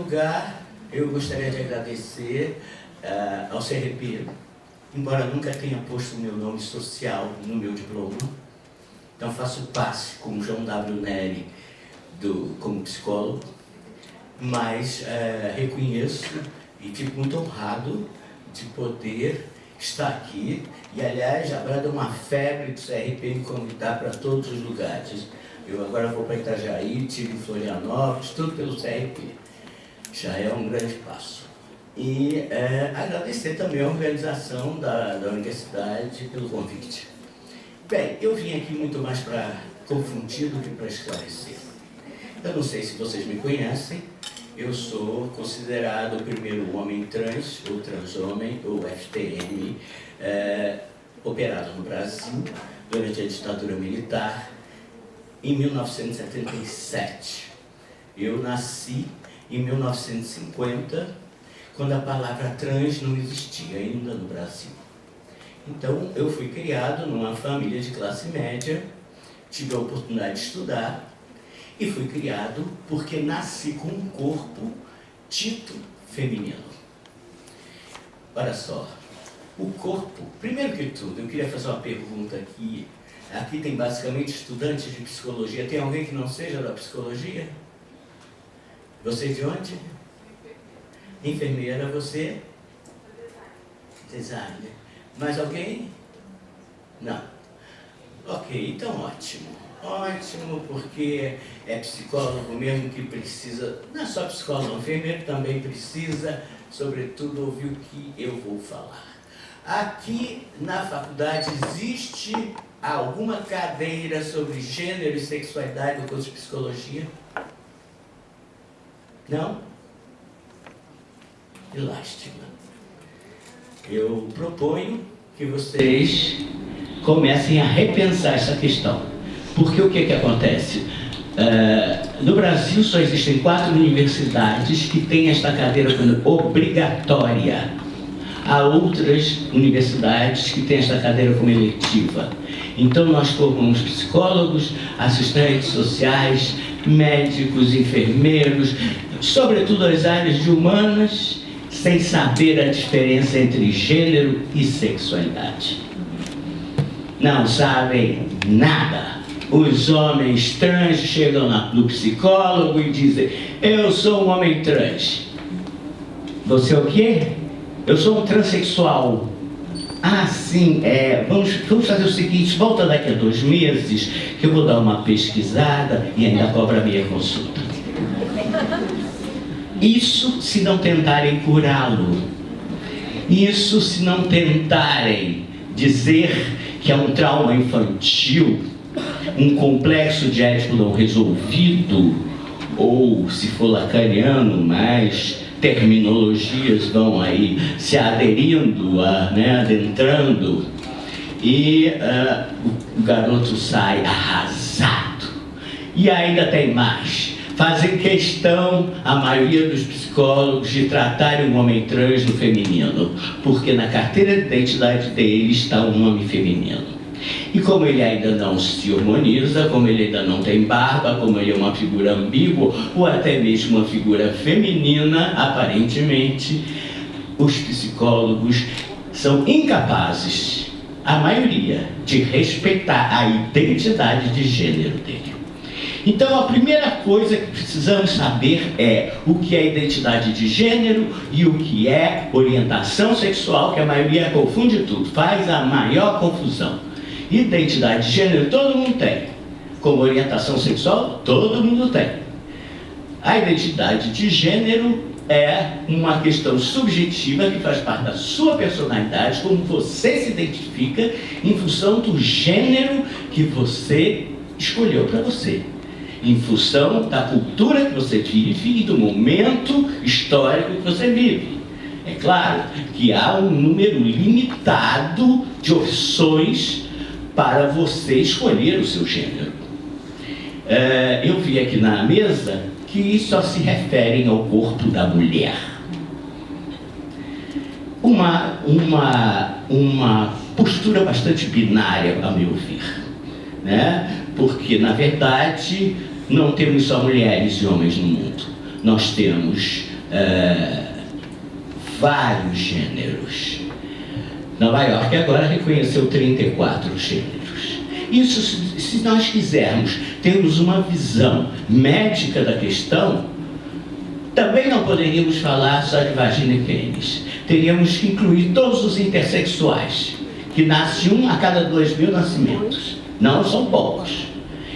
lugar, eu gostaria de agradecer ao CRP, embora nunca tenha posto o meu nome social no meu diploma. Então faço passe com João W. Neri como psicólogo, mas reconheço e fico muito honrado de poder estar aqui. E, aliás, agora deu uma febre do CRP me convidar para todos os lugares. Eu agora vou para Itajaí, estive em Florianópolis, tudo pelo CRP. Já é um grande passo. E agradecer também a organização da universidade pelo convite. Bem, eu vim aqui muito mais para confundir do que para esclarecer. Eu não sei se vocês me conhecem, eu sou considerado o primeiro homem trans, ou transhomem, ou FTM, operado no Brasil durante a ditadura militar, em 1977. Eu nasci em 1950, quando a palavra trans não existia ainda no Brasil. Então, eu fui criado numa família de classe média, tive a oportunidade de estudar, e fui criado porque nasci com um corpo dito feminino. Olha só, o corpo, primeiro que tudo, eu queria fazer uma pergunta aqui. Aqui tem basicamente estudantes de psicologia. Tem alguém que não seja da psicologia? Você de onde? Enfermeira, você? Designer. Mais alguém? Não. Ok, então ótimo. Ótimo, porque é psicólogo mesmo que precisa, não é só psicólogo, enfermeiro também precisa, sobretudo, ouvir o que eu vou falar. Aqui na faculdade existe alguma cadeira sobre gênero e sexualidade no curso de psicologia? Não? Que lástima. Eu proponho que vocês comecem a repensar essa questão. Porque o que acontece? No Brasil só existem 4 universidades que têm esta cadeira como obrigatória. Há outras universidades que têm esta cadeira como eletiva. Então nós formamos psicólogos, assistentes sociais, médicos, enfermeiros, sobretudo as áreas de humanas, sem saber a diferença entre gênero e sexualidade. Não sabem nada. Os homens trans chegam no psicólogo e dizem: eu sou um homem trans. Você é o quê? Eu sou um transexual. Ah, sim, vamos fazer o seguinte, volta daqui a 2 meses, que eu vou dar uma pesquisada e ainda cobra a minha consulta. Isso se não tentarem curá-lo. Isso se não tentarem dizer que é um trauma infantil, um complexo de Édipo não resolvido, ou, se for lacaniano, mais terminologias vão aí se aderindo, adentrando, e o garoto sai arrasado. E ainda tem mais. Fazem questão, a maioria dos psicólogos, de tratarem um homem trans no feminino, porque na carteira de identidade dele está um nome feminino. E como ele ainda não se hormoniza, como ele ainda não tem barba, como ele é uma figura ambígua, ou até mesmo uma figura feminina, aparentemente, os psicólogos são incapazes, a maioria, de respeitar a identidade de gênero dele. Então, a primeira coisa que precisamos saber é o que é identidade de gênero e o que é orientação sexual, que a maioria confunde tudo, faz a maior confusão. Identidade de gênero todo mundo tem, como orientação sexual todo mundo tem. A identidade de gênero é uma questão subjetiva que faz parte da sua personalidade, como você se identifica em função do gênero que você escolheu para você, em função da cultura que você vive e do momento histórico que você vive. É claro que há um número limitado de opções para você escolher o seu gênero. Eu vi aqui na mesa que só se referem ao corpo da mulher. Uma postura bastante binária, a meu ver, né? Porque, na verdade, não temos só mulheres e homens no mundo. Nós temos vários gêneros. Nova York agora reconheceu 34 gêneros. Isso, se nós quisermos termos uma visão médica da questão, também não poderíamos falar só de vagina e pênis. Teríamos que incluir todos os intersexuais, que nasce 1 a cada 2.000 nascimentos. Não são poucos.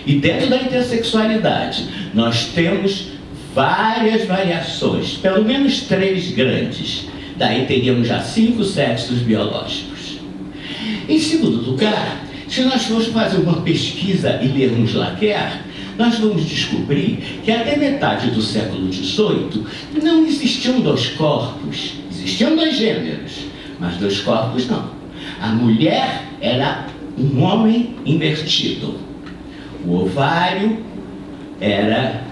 E dentro da intersexualidade, nós temos várias variações, pelo menos 3 grandes. Daí teríamos já 5 sexos biológicos. Em segundo lugar, se nós formos fazer uma pesquisa e lermos Laquer, nós vamos descobrir que até metade do século XVIII não existiam 2 corpos. Existiam 2 gêneros, mas 2 corpos não. A mulher era um homem invertido. O ovário era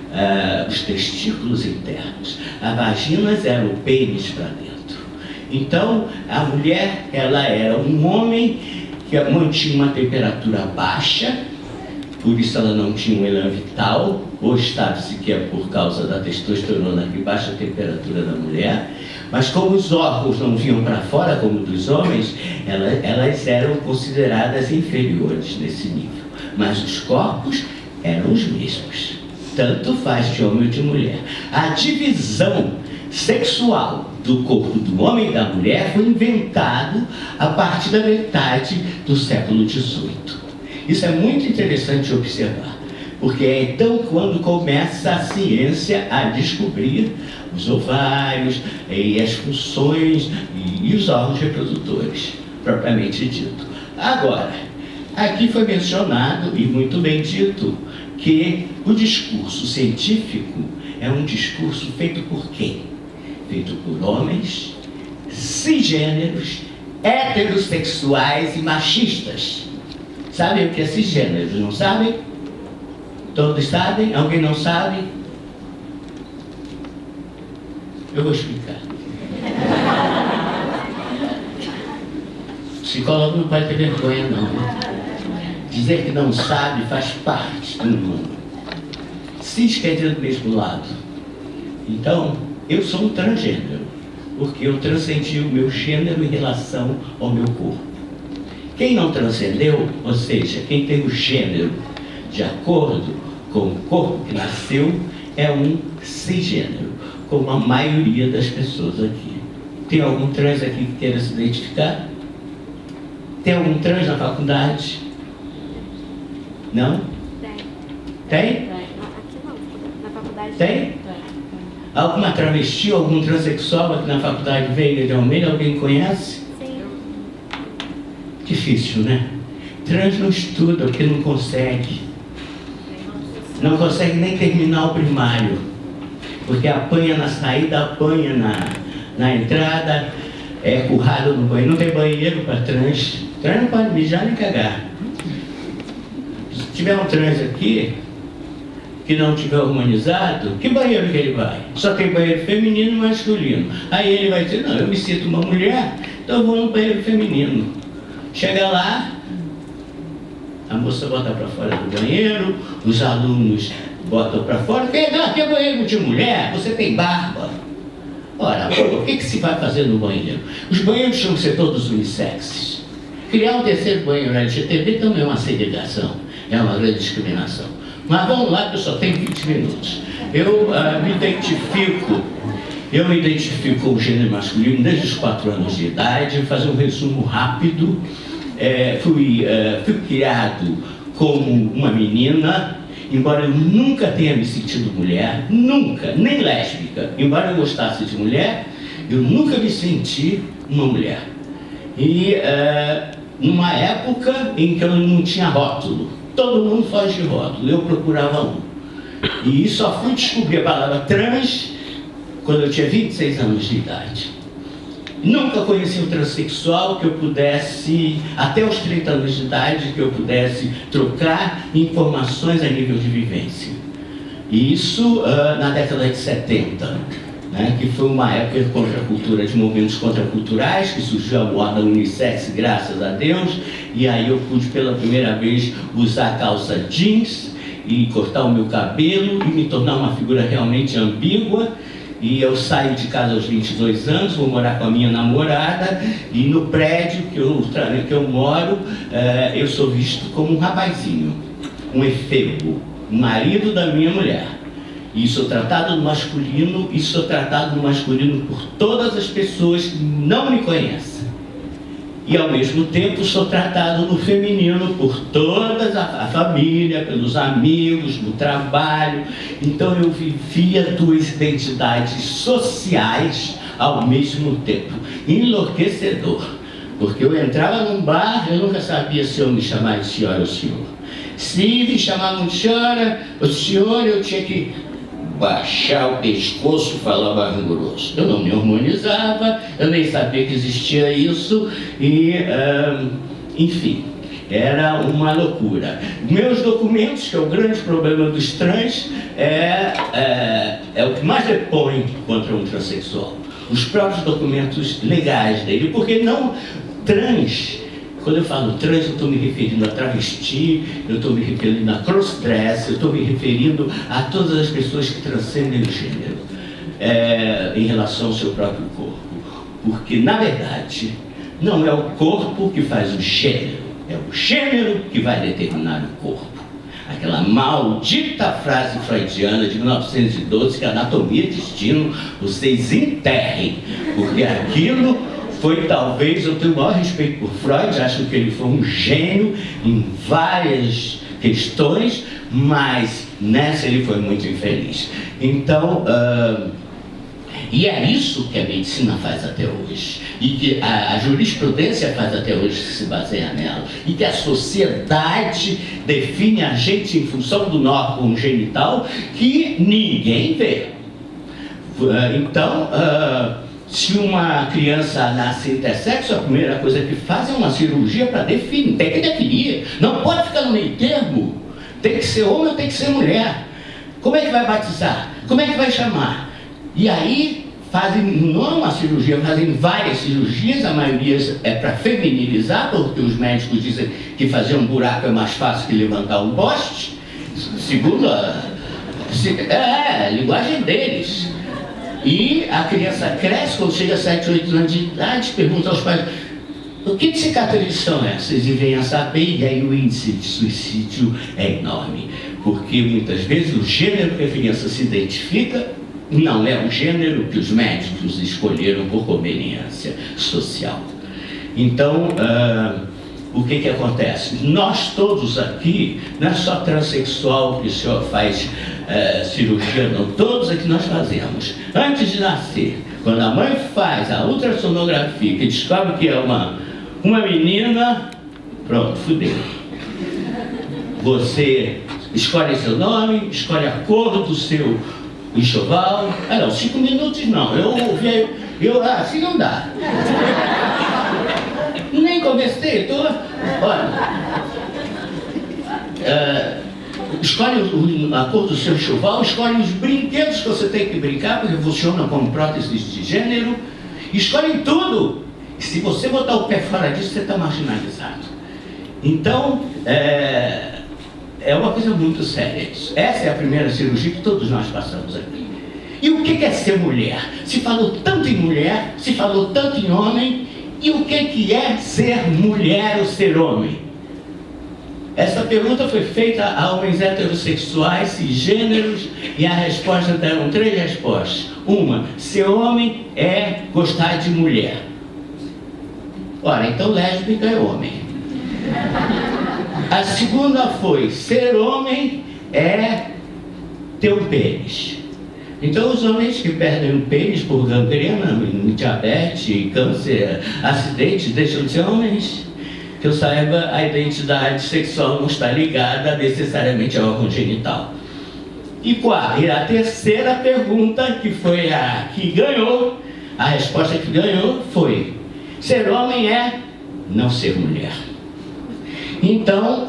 os testículos internos. A vagina era o pênis para dentro. Então, a mulher, ela era um homem que mantinha uma temperatura baixa, por isso ela não tinha um elan vital, ou estado-se que é por causa da testosterona que baixa a temperatura da mulher, mas como os órgãos não vinham para fora como dos homens, elas eram consideradas inferiores nesse nível. Mas os corpos eram os mesmos, tanto faz de homem ou de mulher. A divisão sexual do corpo do homem e da mulher foi inventado a partir da metade do século XVIII. Isso é muito interessante observar, porque é então quando começa a ciência a descobrir os ovários e as funções e os órgãos reprodutores, propriamente dito. Agora, aqui foi mencionado, e muito bem dito, que o discurso científico é um discurso feito por quem? Feito por homens, cisgêneros, heterossexuais e machistas. Sabem o que é cisgêneros, não sabem? Todos sabem? Alguém não sabe? Eu vou explicar. O psicólogo não vai ter vergonha, não. Dizer que não sabe faz parte do mundo. Cis quer dizer do mesmo lado. Então, eu sou um transgênero, porque eu transcendi o meu gênero em relação ao meu corpo. Quem não transcendeu, ou seja, quem tem o gênero de acordo com o corpo que nasceu, é um cisgênero, como a maioria das pessoas aqui. Tem algum trans aqui que queira se identificar? Tem algum trans na faculdade? Não? Tem? Aqui não, na faculdade. Tem? Alguma travesti, algum transexual aqui na faculdade Veiga de Almeida? Alguém conhece? Sim. Difícil, né? Trans não estuda porque não consegue. Não consegue nem terminar o primário. Porque apanha na saída, apanha na entrada, é currado no banheiro. Não tem banheiro para trans. Trans não pode mijar nem cagar. Se tiver um trans aqui que não tiver harmonizado, que banheiro que ele vai? Só tem banheiro feminino e masculino. Aí ele vai dizer, não, eu me sinto uma mulher, então eu vou no banheiro feminino. Chega lá, a moça bota para fora do banheiro, os alunos botam para fora, aqui é banheiro de mulher, você tem barba. Ora, o que se vai fazer no banheiro? Os banheiros tinham que ser todos unissexes. Criar um terceiro banheiro LGTB também é uma segregação, é uma grande discriminação. Mas vamos lá, que eu só tenho 20 minutos. Eu me identifico com o gênero masculino desde os 4 anos de idade. Vou fazer um resumo rápido. Fui criado como uma menina, embora eu nunca tenha me sentido mulher, nunca, nem lésbica. Embora eu gostasse de mulher, eu nunca me senti uma mulher. E numa época em que eu não tinha rótulo. Todo mundo foge de rótulo, eu procurava um. E só fui descobrir a palavra trans quando eu tinha 26 anos de idade. Nunca conheci um transexual que eu pudesse, até os 30 anos de idade, que eu pudesse trocar informações a nível de vivência. E isso na década de 70, né, que foi uma época de contracultura, de movimentos contraculturais, que surgiu a moda unissex, graças a Deus, e aí eu pude pela primeira vez usar calça jeans e cortar o meu cabelo e me tornar uma figura realmente ambígua, e eu saio de casa aos 22 anos, vou morar com a minha namorada, e no prédio que eu moro, eu sou visto como um rapazinho, um efebo, o marido da minha mulher. E sou tratado no masculino, por todas as pessoas que não me conhecem. E ao mesmo tempo sou tratado no feminino por toda a família, pelos amigos, no trabalho. Então eu vivia duas identidades sociais ao mesmo tempo. Enlouquecedor. Porque eu entrava num bar, eu nunca sabia se eu me chamava de senhora ou senhor. Se me chamavam de senhora ou senhor, eu tinha que baixar o pescoço e falar mais grosso. Eu não me harmonizava, eu nem sabia que existia isso, e enfim, era uma loucura. Meus documentos, que é o grande problema dos trans, é o que mais depõe contra um transexual. Os próprios documentos legais dele, porque não trans. Quando eu falo trans, eu estou me referindo a travesti, eu estou me referindo a crossdress, eu estou me referindo a todas as pessoas que transcendem o gênero em relação ao seu próprio corpo. Porque, na verdade, não é o corpo que faz o gênero, é o gênero que vai determinar o corpo. Aquela maldita frase freudiana de 1912, que a anatomia e destino vocês enterrem, porque aquilo foi, talvez, eu tenho o maior respeito por Freud, acho que ele foi um gênio em várias questões, mas nessa ele foi muito infeliz. Então, e é isso que a medicina faz até hoje, e que a jurisprudência faz até hoje, se baseia nela, e que a sociedade define a gente em função do órgão genital que ninguém vê. Então, se uma criança nasce intersexo, a primeira coisa que faz é uma cirurgia para definir, tem que definir, não pode ficar no meio termo, tem que ser homem ou tem que ser mulher. Como é que vai batizar? Como é que vai chamar? E aí fazem, não uma cirurgia, fazem várias cirurgias, a maioria é para feminilizar, porque os médicos dizem que fazer um buraco é mais fácil que levantar um poste, segundo a linguagem deles. E a criança cresce, quando chega a 7, 8 anos de idade, pergunta aos pais: o que de cicatrizes são essas? E vem a saber, e aí o índice de suicídio é enorme. Porque muitas vezes o gênero que a criança se identifica não é o gênero que os médicos escolheram por conveniência social. Então, o que acontece? Nós todos aqui, não é só transexual que o senhor faz cirurgia, não, todos aqui nós fazemos. Antes de nascer, quando a mãe faz a ultrassonografia, que descobre que é uma menina, pronto, fudeu. Você escolhe seu nome, escolhe a cor do seu enxoval. Não, 5 minutos não, assim não dá. Nem conversei, escolhe a cor do seu enxoval, escolhe os brinquedos que você tem que brincar, porque funcionam como próteses de gênero, escolhe tudo. E se você botar o pé fora disso, você está marginalizado. Então, é uma coisa muito séria isso. Essa é a primeira cirurgia que todos nós passamos aqui. E o que é ser mulher? Se falou tanto em mulher, se falou tanto em homem, e o que é ser mulher ou ser homem? Essa pergunta foi feita a homens heterossexuais, cisgêneros, e a resposta deram 3 respostas. Uma: ser homem é gostar de mulher. Ora, então lésbica é homem. A segunda foi: ser homem é ter um pênis. Então os homens que perdem o pênis por gangrena, diabetes, câncer, acidente, deixam de ser homens. Que eu saiba, a identidade sexual não está ligada necessariamente ao órgão genital. E a terceira pergunta, que foi a que ganhou, a resposta que ganhou foi: ser homem é não ser mulher. Então,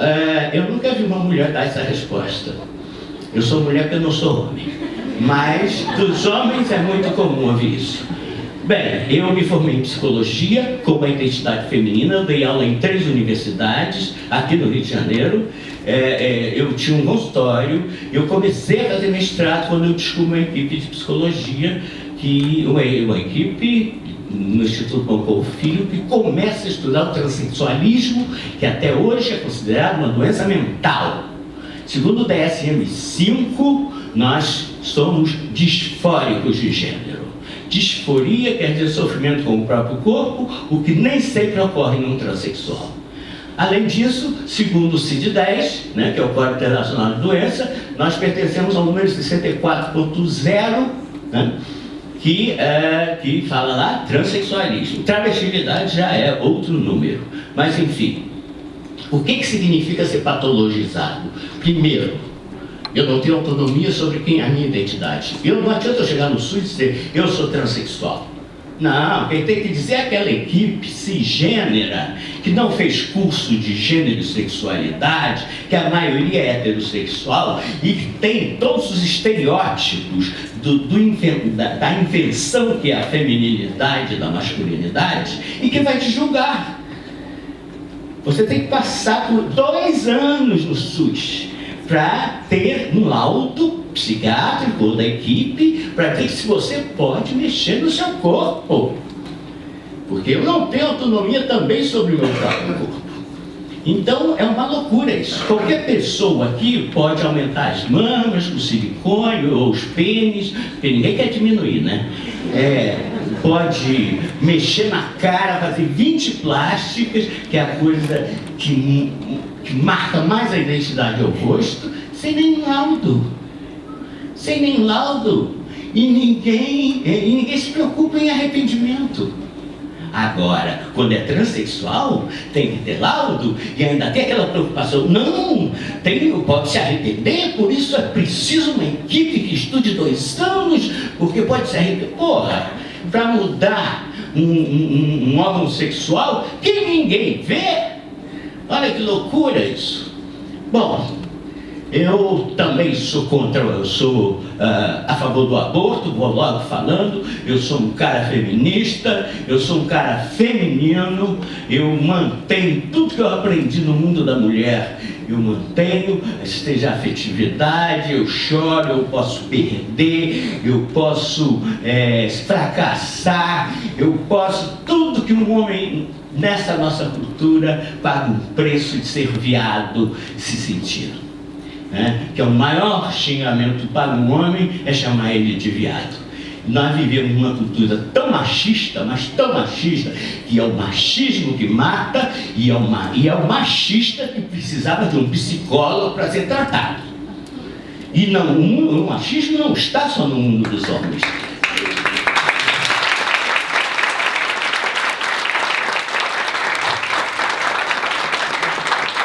eu nunca vi uma mulher dar essa resposta. Eu sou mulher porque eu não sou homem. Mas dos homens é muito comum ouvir isso. Bem, eu me formei em psicologia com uma identidade feminina, eu dei aula em 3 universidades aqui no Rio de Janeiro, eu tinha um consultório, eu comecei a fazer mestrado quando eu descobri uma equipe de psicologia, uma equipe no Instituto Pompeu Filho, que começa a estudar o transexualismo, que até hoje é considerado uma doença mental. Segundo o DSM-5, nós somos disfóricos de gênero. Disforia quer dizer sofrimento com o próprio corpo, o que nem sempre ocorre num transexual. Além disso, segundo o CID-10, né, que é o Código Internacional de Doença, nós pertencemos ao número 64.0, né, que fala lá transexualismo. Travestilidade já é outro número. Mas, enfim, o que significa ser patologizado? Primeiro, eu não tenho autonomia sobre quem é a minha identidade. Não adianta eu chegar no SUS e dizer, eu sou transexual. Não, quem tem que dizer é aquela equipe cisgênera, que não fez curso de gênero e sexualidade, que a maioria é heterossexual e que tem todos os estereótipos da invenção que é a feminilidade da masculinidade e que vai te julgar. Você tem que passar por 2 anos no SUS para ter um laudo psiquiátrico da equipe, para ver se você pode mexer no seu corpo. Porque eu não tenho autonomia também sobre o meu próprio corpo. Então é uma loucura isso. Qualquer pessoa aqui pode aumentar as mamas com silicone ou os pênis, porque ninguém quer diminuir, né? Pode mexer na cara, fazer 20 plásticas, que é a coisa que marca mais a identidade ao rosto, sem nenhum laudo. Sem nenhum laudo. E ninguém se preocupa em arrependimento. Agora, quando é transexual, tem que ter laudo e ainda tem aquela preocupação. Não, pode se arrepender, por isso é preciso uma equipe que estude 2 anos, porque pode se arrepender. Porra, para mudar um órgão sexual que ninguém vê. Olha que loucura isso. Bom, eu também sou a favor do aborto, vou logo falando. Eu sou um cara feminista, eu sou um cara feminino, eu mantenho tudo que eu aprendi no mundo da mulher, eu mantenho, esteja afetividade, eu choro, eu posso perder, eu posso fracassar, eu posso tudo que um homem nessa nossa cultura paga um preço de ser viado se sentir. Que é o maior xingamento para um homem é chamar ele de viado. Nós vivemos numa cultura tão machista, mas tão machista, que é o machismo que mata e é o machista que precisava de um psicólogo para ser tratado. E não, o machismo não está só no mundo dos homens.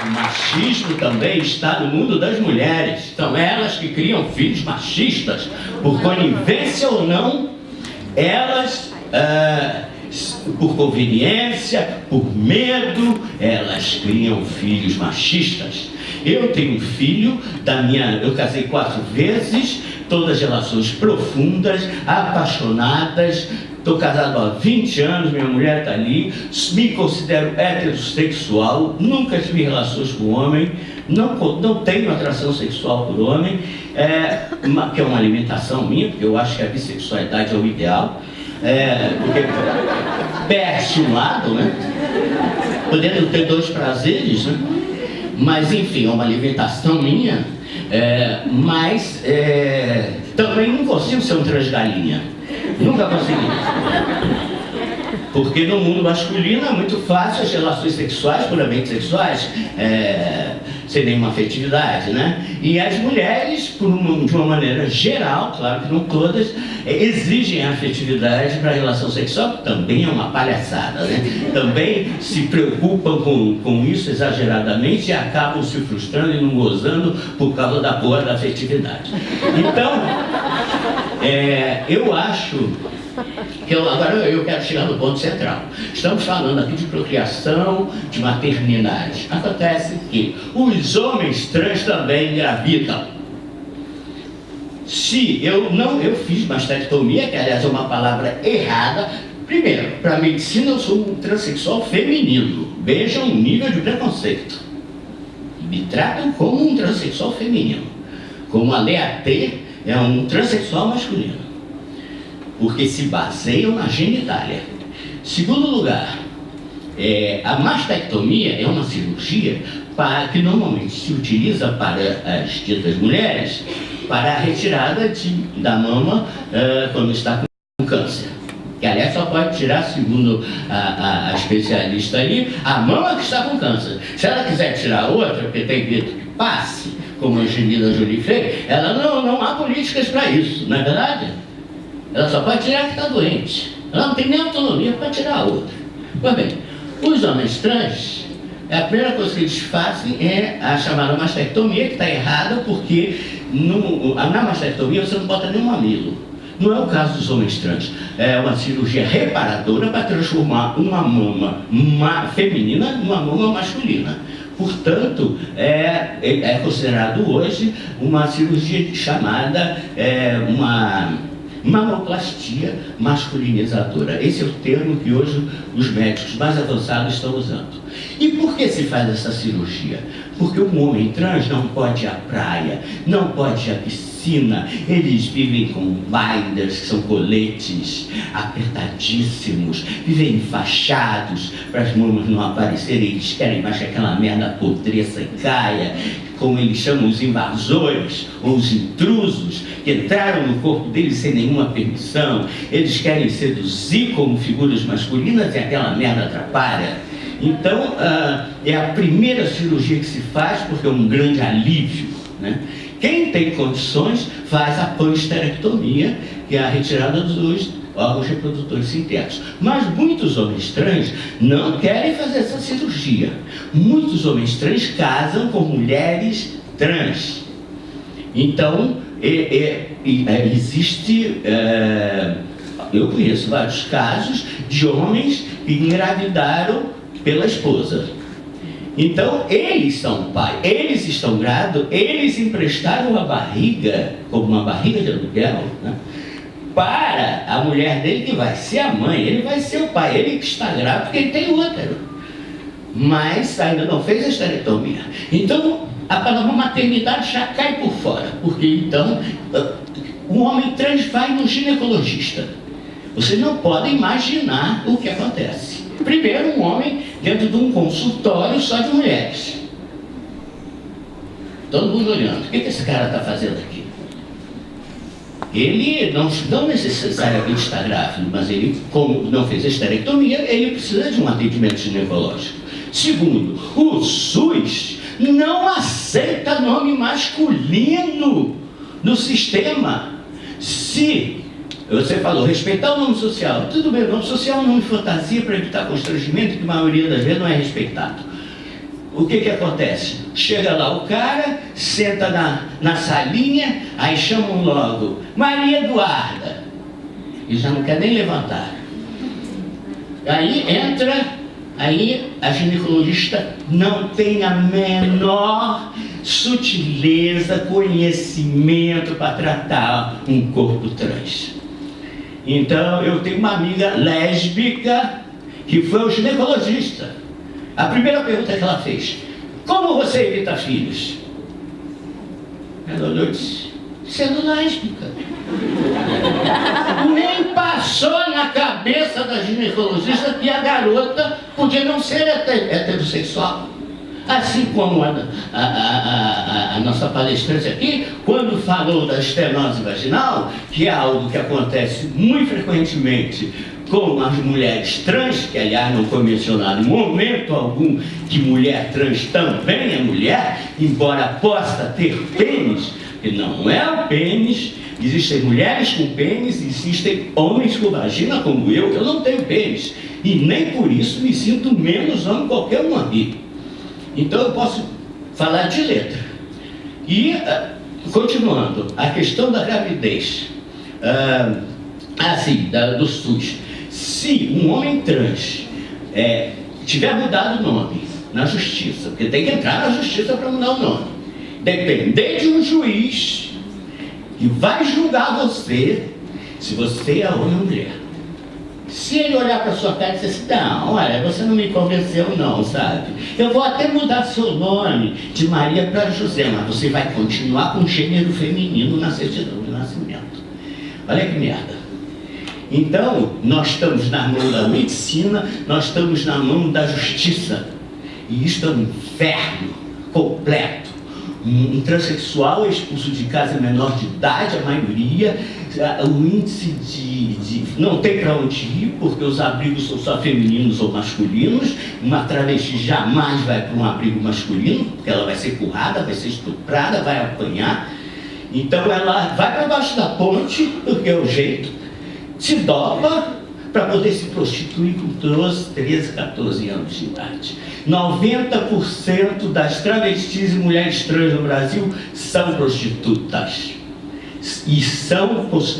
O machismo também está no mundo das mulheres. São elas que criam filhos machistas, por conivência ou não, elas, por conveniência, por medo, elas criam filhos machistas. Eu tenho um filho eu casei 4 vezes, todas relações profundas, apaixonadas. Estou casado há 20 anos, minha mulher está ali, me considero heterossexual, nunca tive relações com homem, não tenho atração sexual por homem, que é uma alimentação minha, porque eu acho que a bissexualidade é o ideal, porque perde um lado, né? Podendo ter 2 prazeres, né? Mas enfim, é uma alimentação minha, mas também não consigo ser um transgalinha. Nunca consegui. Porque no mundo masculino é muito fácil as relações sexuais, puramente sexuais, sem nenhuma afetividade, né? E as mulheres, de uma maneira geral, claro que não todas, exigem a afetividade para a relação sexual, que também é uma palhaçada, né? Também se preocupam com isso exageradamente e acabam se frustrando e não gozando por causa da porra da afetividade. Então, eu acho que agora eu quero chegar no ponto central. Estamos falando aqui de procriação, de maternidade. Acontece que os homens trans também engravidam. Eu fiz mastectomia, que aliás é uma palavra errada. Primeiro, para a medicina eu sou um transexual feminino. Vejam o nível de preconceito. me tratam como um transexual feminino, como a Lea T é um transexual masculino, porque se baseiam na genitália. Segundo lugar, a mastectomia é uma cirurgia que normalmente se utiliza para as ditas mulheres, para a retirada da mama quando está com câncer. Que aliás só pode tirar, segundo a especialista ali, a mama que está com câncer. Se ela quiser tirar outra, porque tem medo que passe, como a Angelina Jolie fez, ela não há políticas para isso, não é verdade? Ela só pode tirar a que está doente. Ela não tem nem autonomia para tirar a outra. Pois bem, os homens trans, a primeira coisa que eles fazem é a chamada mastectomia, que está errada, porque na mastectomia você não bota nenhum mamilo. Não é o caso dos homens trans. É uma cirurgia reparadora para transformar uma mama feminina numa mama masculina. Portanto, é considerado hoje uma cirurgia chamada uma mamoplastia masculinizadora. Esse é o termo que hoje os médicos mais avançados estão usando. E por que se faz essa cirurgia? Porque um homem trans não pode ir à praia, não pode ir à piscina, eles vivem com binders, que são coletes apertadíssimos, vivem enfaixados para as mamas não aparecerem, eles querem mais que aquela merda apodreça e caia, como eles chamam os invasores ou os intrusos, que entraram no corpo deles sem nenhuma permissão, eles querem seduzir como figuras masculinas e aquela merda atrapalha. Então, é a primeira cirurgia que se faz porque é um grande alívio, né? Quem tem condições faz a panhisterectomia, que é a retirada dos órgãos reprodutores sintéticos. Mas muitos homens trans não querem fazer essa cirurgia. Muitos homens trans casam com mulheres trans. Então, existe... eu conheço vários casos de homens que engravidaram pela esposa. Então, eles são pai, eles estão grávidos, eles emprestaram a barriga, como uma barriga de aluguel, né, para a mulher dele, que vai ser a mãe, ele vai ser o pai, ele que está grávido, porque ele tem útero, mas ainda não fez a esterectomia. Então, a palavra maternidade já cai por fora, porque então, o homem trans vai no ginecologista. Vocês não podem imaginar o que acontece. Primeiro, um homem dentro de um consultório só de mulheres. Todo mundo olhando. O que esse cara está fazendo aqui? Ele não necessariamente está grávido, mas ele, como não fez a esterectomia, ele precisa de um atendimento ginecológico. Segundo, o SUS não aceita nome masculino no sistema. Se você falou, respeitar o nome social. Tudo bem, o nome social é um nome de fantasia para evitar constrangimento, que a maioria das vezes não é respeitado. O que acontece? Chega lá o cara, senta na salinha, aí chamam logo, Maria Eduarda. E já não quer nem levantar. Aí entra, aí a ginecologista não tem a menor sutileza, conhecimento para tratar um corpo trans. Então, eu tenho uma amiga lésbica que foi ao ginecologista. A primeira pergunta que ela fez: como você evita filhos? Ela olhou e disse: sendo lésbica. Nem passou na cabeça da ginecologista que a garota podia não ser heterossexual. Assim como a nossa palestrante aqui, quando falou da estenose vaginal, que é algo que acontece muito frequentemente com as mulheres trans, que aliás não foi mencionado em momento algum que mulher trans também é mulher, embora possa ter pênis, que não é o pênis. Existem mulheres com pênis, existem homens com vagina como eu não tenho pênis, e nem por isso me sinto menos homem que qualquer um aqui. Então eu posso falar de letra. E, continuando, a questão da gravidez, do SUS. Se um homem trans tiver mudado o nome na justiça, porque tem que entrar na justiça para mudar o nome, depender de um juiz que vai julgar você, se você é homem ou mulher. Se ele olhar para sua cara e dizer assim, não, olha, você não me convenceu não, sabe? Eu vou até mudar seu nome de Maria para José, mas você vai continuar com gênero feminino na certidão de nascimento. Olha que merda. Então, nós estamos na mão da medicina, nós estamos na mão da justiça. E isto é um inferno completo. Um transexual é expulso de casa menor de idade, a maioria. O índice de não tem para onde ir, porque os abrigos são só femininos ou masculinos. Uma travesti jamais vai para um abrigo masculino, porque ela vai ser currada, vai ser estuprada, vai apanhar. Então ela vai para baixo da ponte, porque é o jeito, se dopa para poder se prostituir com 12, 13, 14 anos de idade. 90% das travestis e mulheres trans no Brasil são prostitutas. E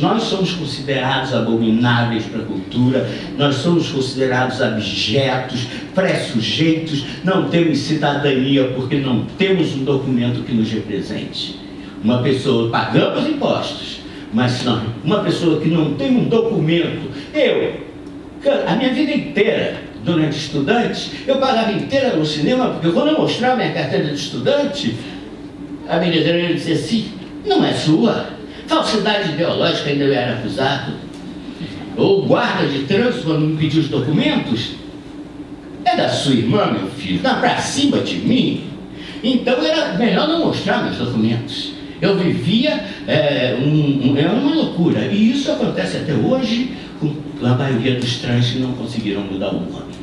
nós somos considerados abomináveis para a cultura, nós somos considerados abjetos, pré-sujeitos, não temos cidadania porque não temos um documento que nos represente. Uma pessoa, pagamos impostos, mas não, uma pessoa que não tem um documento, a minha vida inteira, durante estudante, eu pagava inteira no cinema, porque quando eu mostrava minha carteira de estudante, a bilheteira dizia assim, não é sua. Falsidade ideológica, ainda eu era acusado. Ou guarda de trânsito, quando me pediu os documentos, é da sua irmã, meu filho, não, pra cima de mim. Então era melhor não mostrar meus documentos. Eu vivia, é uma loucura. E isso acontece até hoje com a maioria dos trans que não conseguiram mudar o nome.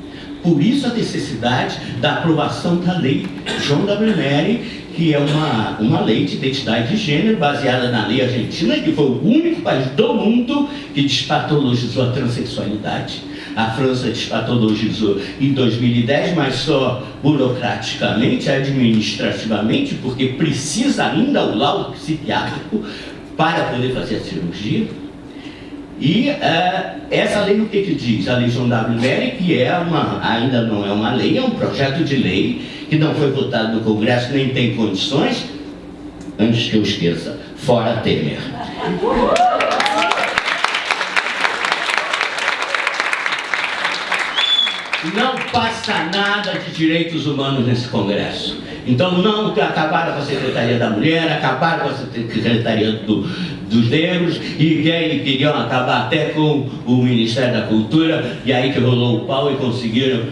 Por isso a necessidade da aprovação da lei João W. Nery, que é uma lei de identidade de gênero baseada na lei argentina, que foi o único país do mundo que despatologizou a transexualidade. A França despatologizou em 2010, mas só burocraticamente, administrativamente, porque precisa ainda o laudo psiquiátrico para poder fazer a cirurgia. E essa lei o que diz? A lei João W. Nery, que ainda não é uma lei, é um projeto de lei que não foi votado no Congresso, nem tem condições, antes que eu esqueça, fora Temer. Não passa nada de direitos humanos nesse Congresso. Então não acabaram com a Secretaria da Mulher, acabaram com a Secretaria dos Negros e queriam acabar até com o Ministério da Cultura, e aí que rolou o pau e conseguiram,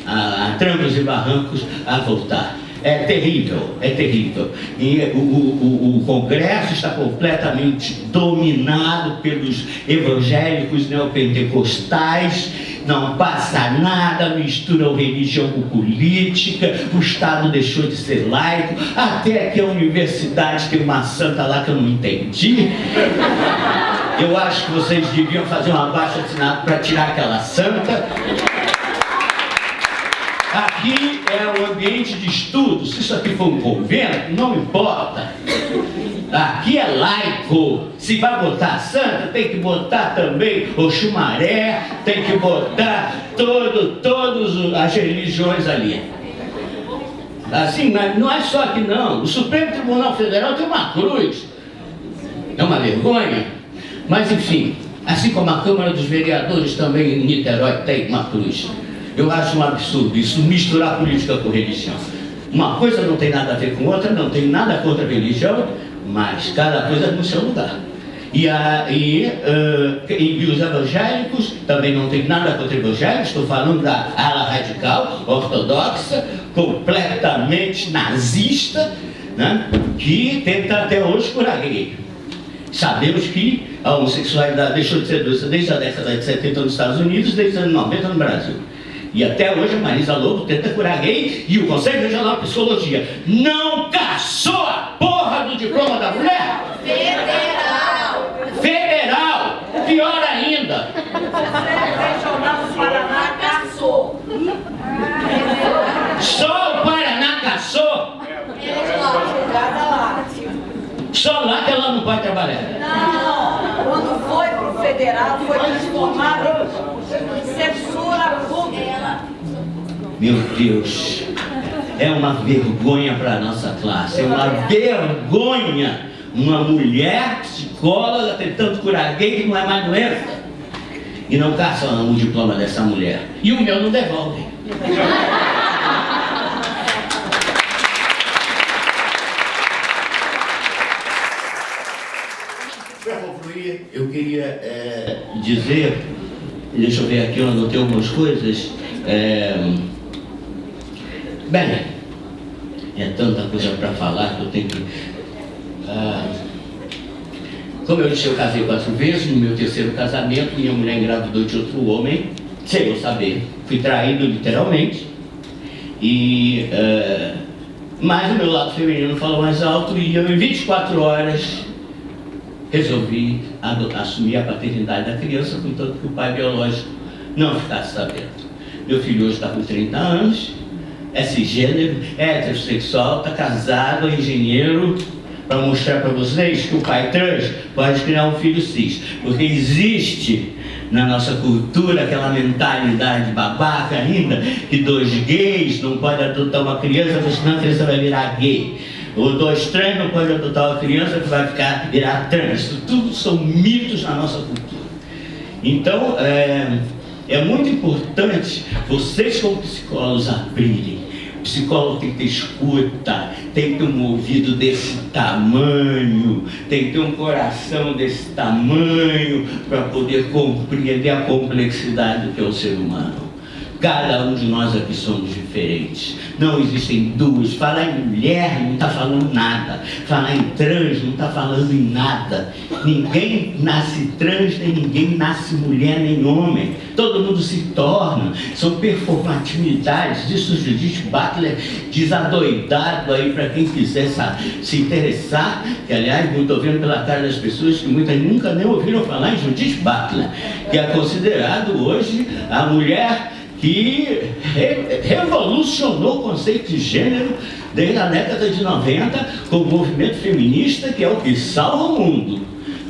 a trancos e barrancos, a voltar. É terrível, é terrível. E o Congresso está completamente dominado pelos evangélicos neopentecostais, não passa nada, misturam religião com política, o Estado deixou de ser laico, até que a universidade tem uma santa lá que eu não entendi. Eu acho que vocês deviam fazer um abaixo-assinado para tirar aquela santa. Aqui é um ambiente de estudo, se isso aqui for um convento, não importa. Aqui é laico. Se vai botar santa, tem que botar também o Xumaré, tem que botar todas as religiões ali. Assim, não é só aqui não. O Supremo Tribunal Federal tem uma cruz. É uma vergonha. Mas enfim, assim como a Câmara dos Vereadores também em Niterói tem uma cruz. Eu acho um absurdo isso, misturar política com religião. Uma coisa não tem nada a ver com outra, não tem nada contra a religião, mas cada coisa no seu lugar. E os evangélicos, também não tem nada contra evangélicos, estou falando da ala radical, ortodoxa, completamente nazista, né, que tenta até hoje curar gay. Sabemos que a homossexualidade deixou de ser doença desde a década de 70 nos Estados Unidos, desde os anos 90 no Brasil. E até hoje a Marisa Lobo tenta curar gay e o Conselho Regional de Psicologia não caçou a porra do diploma da mulher? Federal! Pior ainda! O Conselho Regional do Paraná caçou. Só o Paraná caçou? Só lá que ela não pode trabalhar. Não, quando foi pro federal, foi transformado em censura pública. Meu Deus, é uma vergonha para a nossa classe, é uma vergonha. Uma mulher psicóloga tentando curar gay que não é mais doença. e não caçam o diploma dessa mulher. E o meu não devolvem. Para concluir, eu queria dizer, deixa eu ver aqui, eu anotei algumas coisas. Bem, é tanta coisa para falar que eu tenho que... como eu disse, eu casei 4 vezes. No meu 3º casamento, minha mulher engravidou de outro homem, sem eu saber. Fui traído literalmente. Mas o meu lado feminino falou mais alto e eu, em 24 horas, resolvi assumir a paternidade da criança, contanto que o pai biológico não ficasse sabendo. Meu filho hoje está com 30 anos, é cisgênero, é heterossexual, está casado, é engenheiro, para mostrar para vocês que o pai trans pode criar um filho cis, porque existe na nossa cultura aquela mentalidade babaca ainda, que 2 gays não podem adotar uma criança, porque senão a criança vai virar gay. Ou 2 trans não podem adotar uma criança que vai virar trans. Isso tudo são mitos na nossa cultura. Então, é muito importante vocês como psicólogos abrirem. O psicólogo tem que ter escuta, tem que ter um ouvido desse tamanho, tem que ter um coração desse tamanho para poder compreender a complexidade do que é o ser humano. Cada um de nós aqui somos diferentes. Não existem duas. Falar em mulher não está falando nada. Falar em trans não está falando em nada. Ninguém nasce trans, nem ninguém nasce mulher, nem homem. Todo mundo se torna. São performatividades. Isso o Judith Butler diz adoidado aí para quem quiser se interessar. Que, aliás, eu estou vendo pela cara das pessoas que muitas nunca nem ouviram falar em Judith Butler, que é considerado hoje a mulher que revolucionou o conceito de gênero desde a década de 90 com o movimento feminista, que é o que salva o mundo.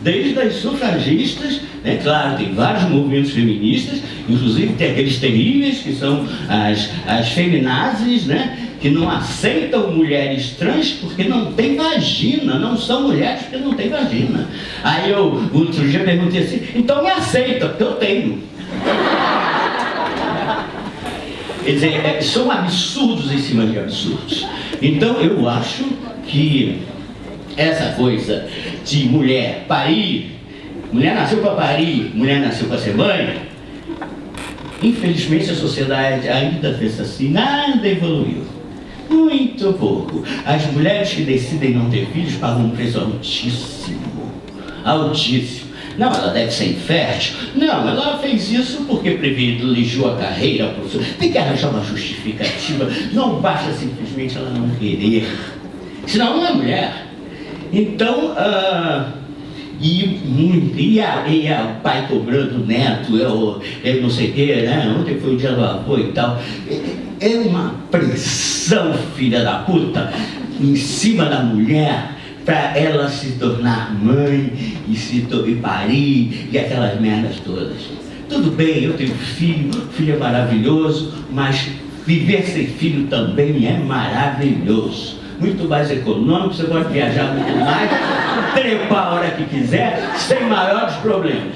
Desde as sufragistas, né? Claro, tem vários movimentos feministas, inclusive tem aqueles terríveis que são as feminazes, né? Que não aceitam mulheres trans porque não tem vagina, não são mulheres porque não tem vagina. Aí eu, outro dia, perguntei assim, então me aceita, porque eu tenho. Quer dizer, são absurdos em cima de absurdos. Então eu acho que essa coisa de mulher parir, mulher nasceu para parir, mulher nasceu para ser mãe, infelizmente a sociedade ainda pensa assim, nada evoluiu. Muito pouco. As mulheres que decidem não ter filhos pagam um preço altíssimo. Altíssimo. Não, ela deve ser infértil. Não, ela fez isso porque privilegiou a carreira profissional. Tem que arranjar uma justificativa. Não basta simplesmente ela não querer. Senão não é mulher. Então, o pai cobrando o neto, eu não sei o que, né? Ontem foi o dia do avô e tal. É uma pressão, filha da puta, em cima da mulher, para ela se tornar mãe e parir e aquelas merdas todas. Tudo bem, eu tenho filho é maravilhoso, mas viver sem filho também é maravilhoso. Muito mais econômico, você pode viajar muito mais, trepar a hora que quiser, sem maiores problemas.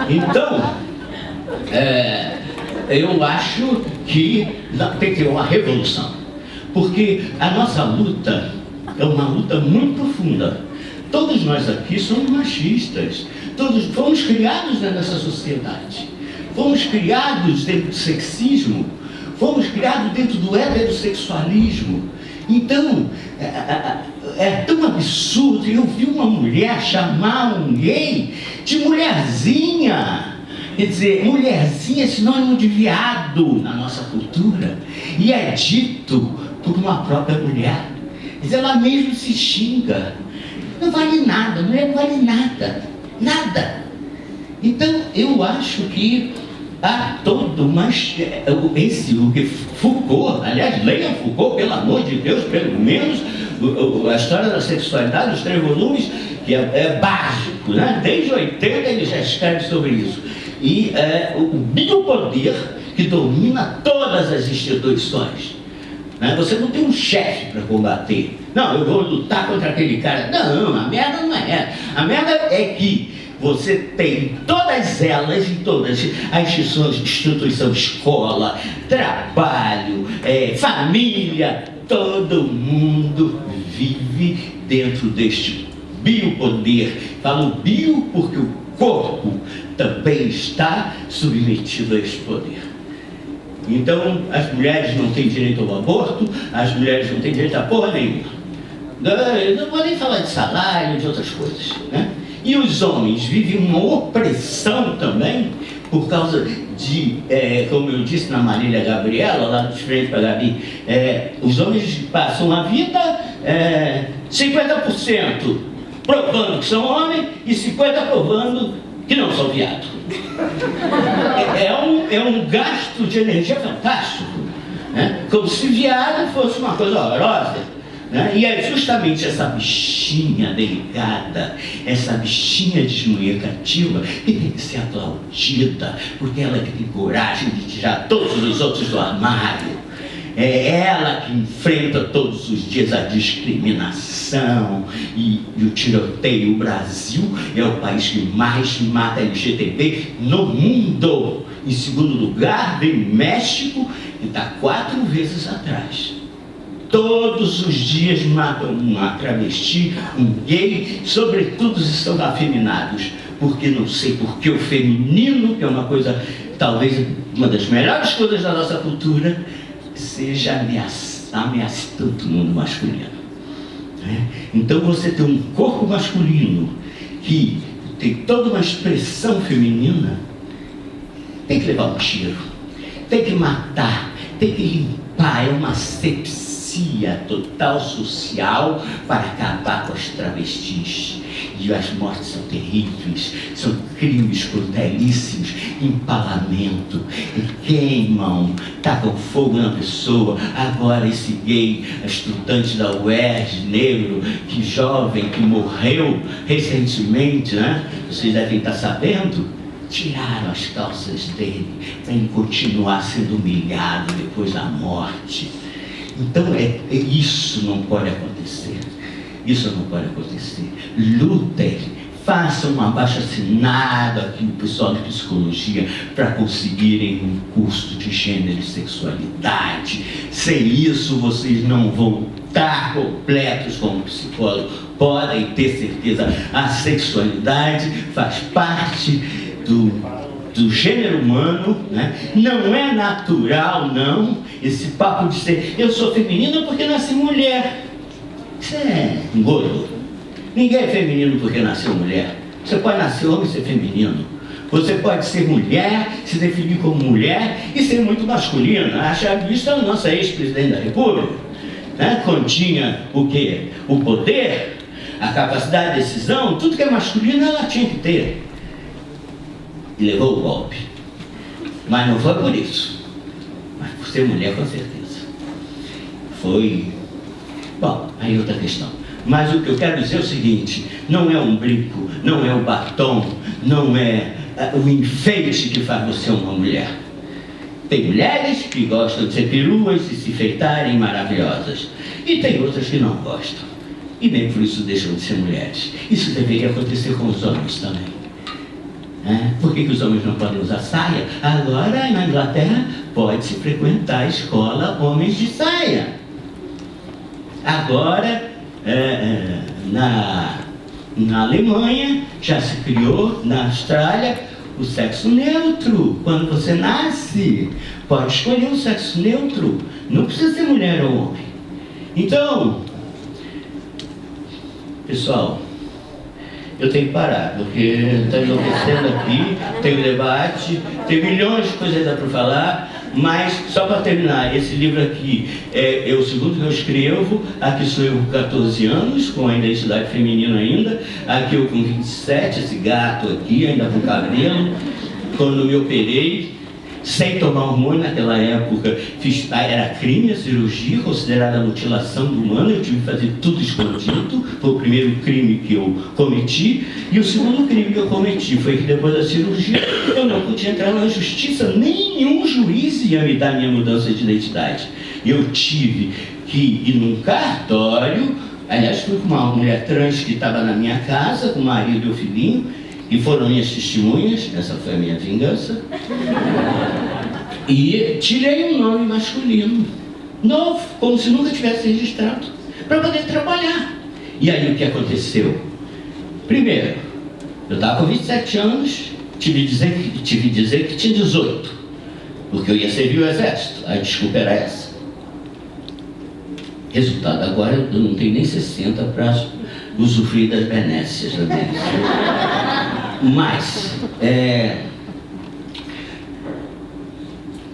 Então, eu acho que tem que ter uma revolução, porque a nossa luta é uma luta muito profunda. Todos nós aqui somos machistas, todos fomos criados nessa sociedade, fomos criados dentro do sexismo, fomos criados dentro do heterossexualismo. Então, é tão absurdo. Eu vi uma mulher chamar um gay de mulherzinha. Quer dizer, mulherzinha é sinônimo de viado na nossa cultura. E é dito por uma própria mulher. Quer dizer, ela mesmo se xinga. Não vale nada, mulher não vale nada. Nada. Então, eu acho que há todo o que Foucault, aliás, leiam Foucault, pelo amor de Deus, pelo menos a história da sexualidade, os 3 volumes, que é básico, né? Desde 80 ele já escreve sobre isso. E o biopoder que domina todas as instituições. Né? Você não tem um chefe para combater. Não, eu vou lutar contra aquele cara. Não, a merda não é essa. A merda é que você tem toda todas elas, em todas a instituição, escola, trabalho, família, todo mundo vive dentro deste biopoder. Falo bio porque o corpo também está submetido a este poder. Então, as mulheres não têm direito ao aborto, as mulheres não têm direito a porra nenhuma. Não vou nem falar de salário, de outras coisas, né? E os homens vivem uma opressão também, por causa de, como eu disse na Marília Gabriela, lá de frente para a Gabi, os homens passam a vida 50% provando que são homens e 50% provando que não são viado. É um gasto de energia fantástico, né? Como se viado fosse uma coisa horrorosa. Né? E é justamente essa bichinha delicada, essa bichinha desmunhecativa que tem que ser aplaudida, porque ela que tem coragem de tirar todos os outros do armário. É ela que enfrenta todos os dias a discriminação e o tiroteio. O Brasil é o país que mais mata LGTB no mundo. Em segundo lugar vem México, que está 4 vezes atrás. Todos os dias matam uma travesti, um gay, sobretudo se são afeminados, porque não sei porque o feminino, que é uma coisa, talvez uma das melhores coisas da nossa cultura, seja ameaça tanto o mundo masculino. Né? Então você tem um corpo masculino que tem toda uma expressão feminina, tem que levar um tiro, tem que matar, tem que limpar, é uma asepsia total social para acabar com as travestis. E as mortes são terríveis, são crimes crudelíssimos, empalamento, queimam, tacam fogo na pessoa. Agora esse gay, estudante da UERJ, negro, que jovem, que morreu recentemente, né? Vocês devem estar sabendo, tiraram as calças dele para ele continuar sendo humilhado depois da morte. Então isso não pode acontecer. Isso não pode acontecer. Lutem, façam um abaixo-assinado aqui, o pessoal de psicologia, para conseguirem um curso de gênero e sexualidade. Sem isso, vocês não vão estar completos como psicólogo. Podem ter certeza, a sexualidade faz parte do gênero humano, né? Não é natural, não, esse papo de ser eu sou feminina porque nasci mulher. Isso é engordo. Ninguém é feminino porque nasceu mulher. Você pode nascer homem e ser feminino. Você pode ser mulher, se definir como mulher e ser muito masculina. A Chavista, a nossa ex-presidente da República, né? Continha o quê? O poder, a capacidade de decisão, tudo que é masculino ela tinha que ter. E levou o golpe. Mas não foi por isso. Mas por ser mulher, com certeza. Foi. Bom, aí outra questão. Mas o que eu quero dizer é o seguinte: não é um brinco, não é o batom, não é o enfeite que faz você uma mulher. Tem mulheres que gostam de ser peruas e se enfeitarem maravilhosas. E tem outras que não gostam. E nem por isso deixam de ser mulheres. Isso deveria acontecer com os homens também. Por que os homens não podem usar saia? Agora, na Inglaterra, pode-se frequentar a escola homens de saia. Agora, na Alemanha, já se criou, na Austrália, o sexo neutro. Quando você nasce, pode escolher o sexo neutro. Não precisa ser mulher ou homem. Então, pessoal, eu tenho que parar, porque está enlouquecendo aqui, tem o debate, tem milhões de coisas para falar, mas só para terminar, esse livro aqui é o segundo que eu escrevo. Aqui sou eu com 14 anos, com a identidade feminina ainda, aqui eu com 27, esse gato aqui, ainda com cabelo, quando me operei, sem tomar hormônio naquela época, era crime a cirurgia, considerada mutilação humana, eu tive que fazer tudo escondido. Foi o primeiro crime que eu cometi, e o segundo crime que eu cometi foi que depois da cirurgia eu não podia entrar na justiça, nenhum juiz ia me dar minha mudança de identidade. Eu tive que ir num cartório, aliás fui com uma mulher trans que estava na minha casa, com o marido e o filhinho, e foram minhas testemunhas, essa foi a minha vingança, e tirei um nome masculino, novo, como se nunca tivesse registrado, para poder trabalhar. E aí o que aconteceu? Primeiro, eu estava com 27 anos, tive que dizer que tinha 18, porque eu ia servir o exército, a desculpa era essa. Resultado, agora eu não tenho nem 60 para usufruir das benécias da bênção. Mas,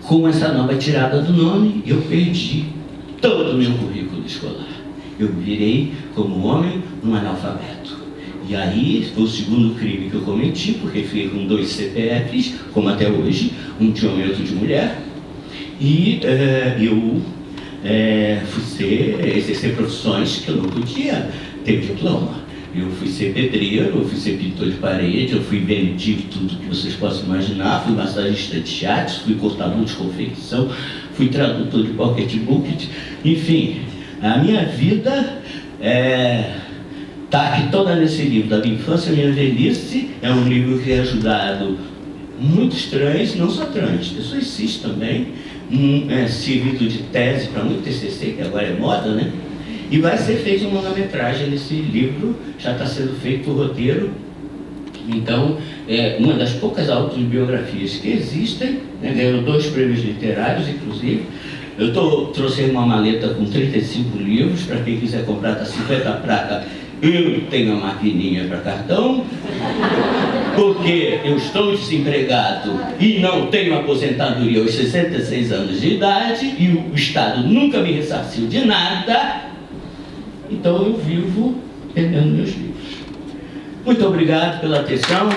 com essa nova tirada do nome, eu perdi todo o meu currículo escolar. Eu virei como homem um analfabeto. E aí foi o segundo crime que eu cometi, porque fiquei com 2 CPFs, como até hoje, um de homem e outro de mulher. E eu fui exercer profissões que eu não podia ter diploma. Eu fui ser pedreiro, eu fui ser pintor de parede, eu fui vendido tudo que vocês possam imaginar, fui massagista de shiatsu, fui cortador de confecção, fui tradutor de pocketbook, enfim, a minha vida está aqui toda nesse livro, da minha infância à minha velhice. É um livro que tem ajudado muitos trans, não só trans, pessoas cis também, servido de tese para muito TCC, que agora é moda, né? E vai ser feita uma longa-metragem nesse livro, já está sendo feito o roteiro. Então, é uma das poucas autobiografias que existem, né? Ganhou 2 prêmios literários, inclusive. Eu trouxe uma maleta com 35 livros, para quem quiser comprar, está 50 prata. Eu tenho a maquininha para cartão, porque eu estou desempregado e não tenho aposentadoria aos 66 anos de idade, e o Estado nunca me ressarciu de nada. Então eu vivo vendendo meus livros. Muito obrigado pela atenção.